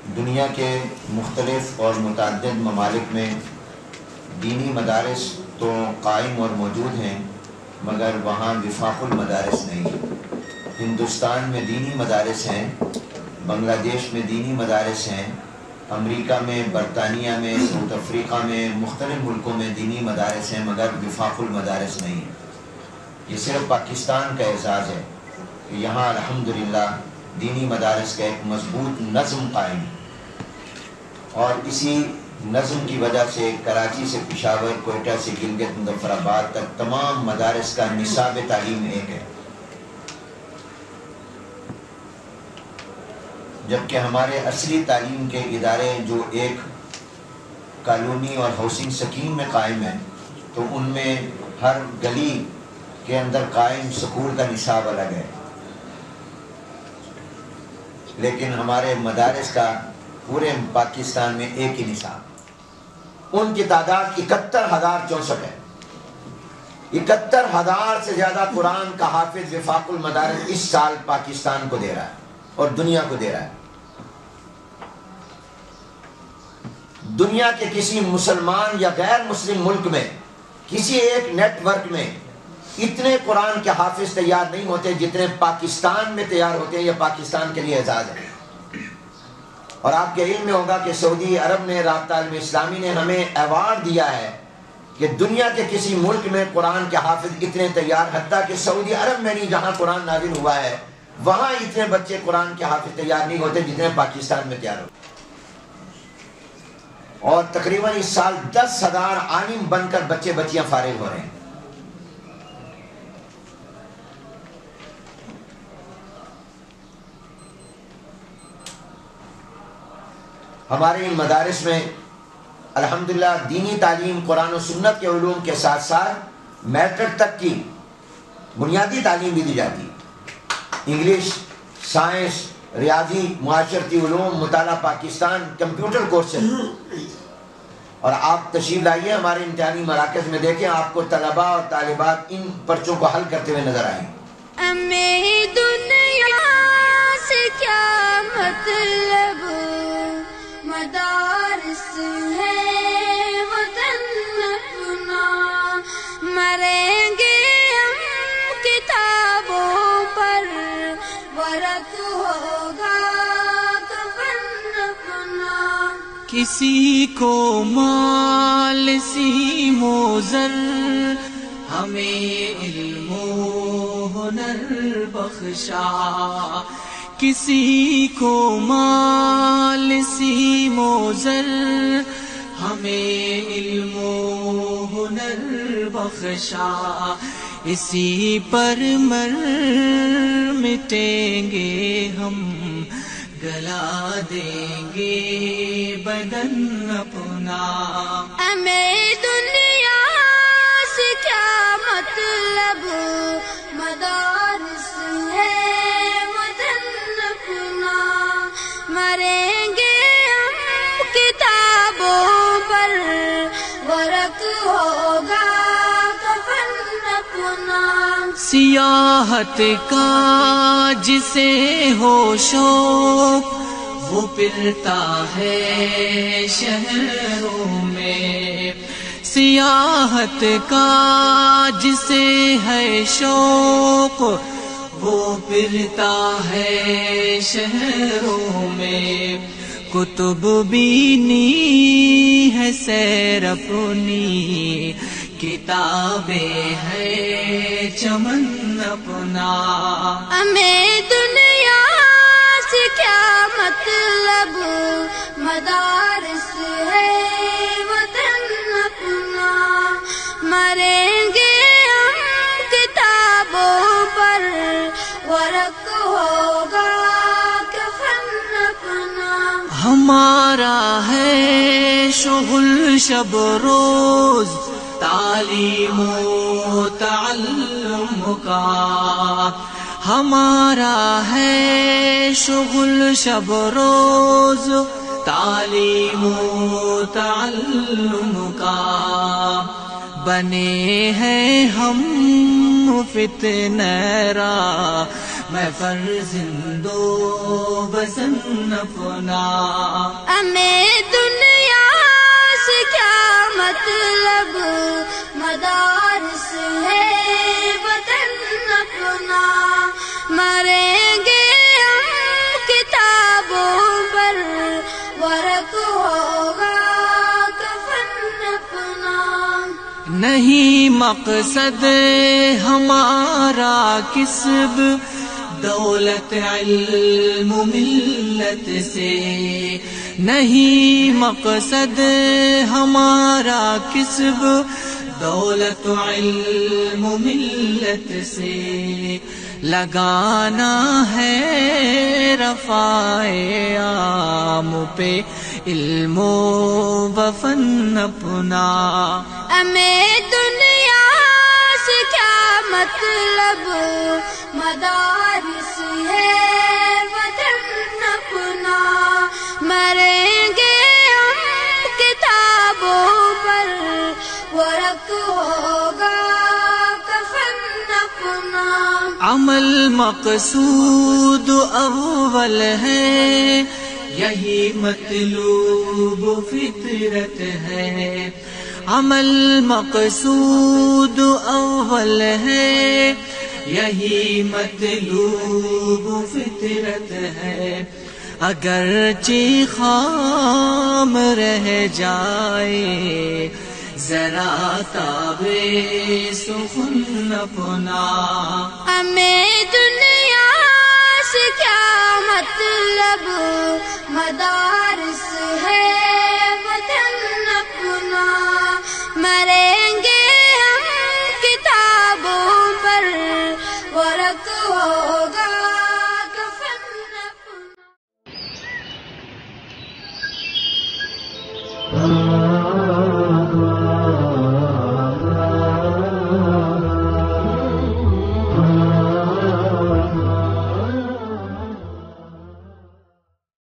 دنیا کے مختلف اور متعدد ممالک میں دینی مدارس تو قائم اور موجود ہیں، مگر وہاں وفاق المدارس نہیں۔ ہندوستان میں دینی مدارس ہیں، بنگلہ دیش میں دینی مدارس ہیں، امریکہ میں، برطانیہ میں، ساؤتھ افریقہ میں، مختلف ملکوں میں دینی مدارس ہیں، مگر وفاق المدارس نہیں۔ یہ صرف پاکستان کا اعزاز ہے کہ یہاں الحمدللہ دینی مدارس کا ایک مضبوط نظم قائم ہے، اور اسی نظم کی وجہ سے کراچی سے پشاور، کوئٹہ سے گلگت مظفرآباد تک تمام مدارس کا نصاب تعلیم ایک ہے، جبکہ ہمارے اصلی تعلیم کے ادارے جو ایک کالونی اور ہاؤسنگ اسکیم میں قائم ہیں، تو ان میں ہر گلی کے اندر قائم سکول کا نصاب الگ ہے، لیکن ہمارے مدارس کا پورے پاکستان میں ایک ہی نصاب۔ ان کی تعداد 71,064 ہے۔ 71,000 سے زیادہ قرآن کا حافظ وفاق المدارس اس سال پاکستان کو دے رہا ہے اور دنیا کو دے رہا ہے۔ دنیا کے کسی مسلمان یا غیر مسلم ملک میں کسی ایک نیٹ ورک میں اتنے قرآن کے حافظ تیار نہیں ہوتے جتنے پاکستان میں تیار ہوتے ہیں۔ یہ پاکستان کے لیے اعزاز ہے۔ اور آپ کے علم میں ہوگا کہ سعودی عرب نے، رابطہ عالم اسلامی نے ہمیں ایوارڈ دیا ہے کہ دنیا کے کسی ملک میں قرآن کے حافظ اتنے تیار، حتیٰ کہ سعودی عرب میں نہیں، جہاں قرآن نازل ہوا ہے، وہاں اتنے بچے قرآن کے حافظ تیار نہیں ہوتے جتنے پاکستان میں تیار ہوتے۔ اور تقریباً اس سال 10,000 عالم بن کر بچے بچیاں فارغ ہو رہے ہیں۔ ہمارے ان مدارس میں الحمدللہ دینی تعلیم، قرآن و سنت کے علوم کے ساتھ ساتھ میٹرک تک کی بنیادی تعلیم بھی دی جاتی ہے۔ انگلش، سائنس، ریاضی، معاشرتی علوم، مطالعہ پاکستان، کمپیوٹر کورسز۔ اور آپ تشریف لائیے ہمارے امتحانی مراکز میں، دیکھیں آپ کو طلباء اور طالبات ان پرچوں کو حل کرتے ہوئے نظر آئیں۔ ہمیں دنیا سے کیا مطلب، مدارس ہے وطن اپنا، مریں گے ہم کتابوں پر، ورق ہوگا کفن اپنا۔ کسی کو مال سیم و زر، ہمیں علم و ہنر بخشا۔ کسی کو مال سیم و زر، ہمیں علم و ہنر بخشا۔ اسی پر مر مٹیں گے ہم، گلا دیں گے بدن اپنا۔ ہمیں دنیا سے کیا مطلب، مدارس ہے وطن اپنا، مریں گے ہم کتابوں پر، ورق ہوگا کفن اپنا۔ سیاحت کا جسے ہو شوق، وہ پھرتا ہے شہروں میں۔ سیاحت کا جسے ہے شوق، وہ پھرتا ہے شہروں میں۔ کتب بینی ہے سیر اپنی، کتابیں ہے چمن اپنا۔ ہمیں دنیا سے کیا مطلب، مدارس ہے وطن اپنا، مریں گے ہم کتابوں پر، ورق ہوگا کفن اپنا۔ ہمارا ہے شغل شب روز، تعلیم و تعلم کا۔ ہمارا ہے شغل شب روز، تعلیم و تعلم کا۔ بنے ہیں ہم فتنہ را میں فرزندو بزن اپنا. ہمیں دنیا سے کیا مطلب، مدارس ہے وطن اپنا. مریں گے ہم کتابوں پر، ورق ہوگا کفن اپنا. نہیں مقصد ہمارا کسب، دولت علم ملت سے. نہیں مقصد ہمارا کسب، دولت علم ملت سے. لگانا ہے رفع عام پہ علم و فن اپنا. ہمیں دنیا سے کیا مطلب، مدارس ہے وطن اپنا. مریں گے ہم کتابوں پر، ورق ہوگا کفن اپنا. عمل مقصود اول ہے، یہی مطلوب فطرت ہے. عمل مقصود اول ہے، یہی مطلوب فطرت ہے. اگرچہ خام رہ جائے ذرا تابے سخن اپنا. ہمیں دنیا سے کیا مطلب، مدارس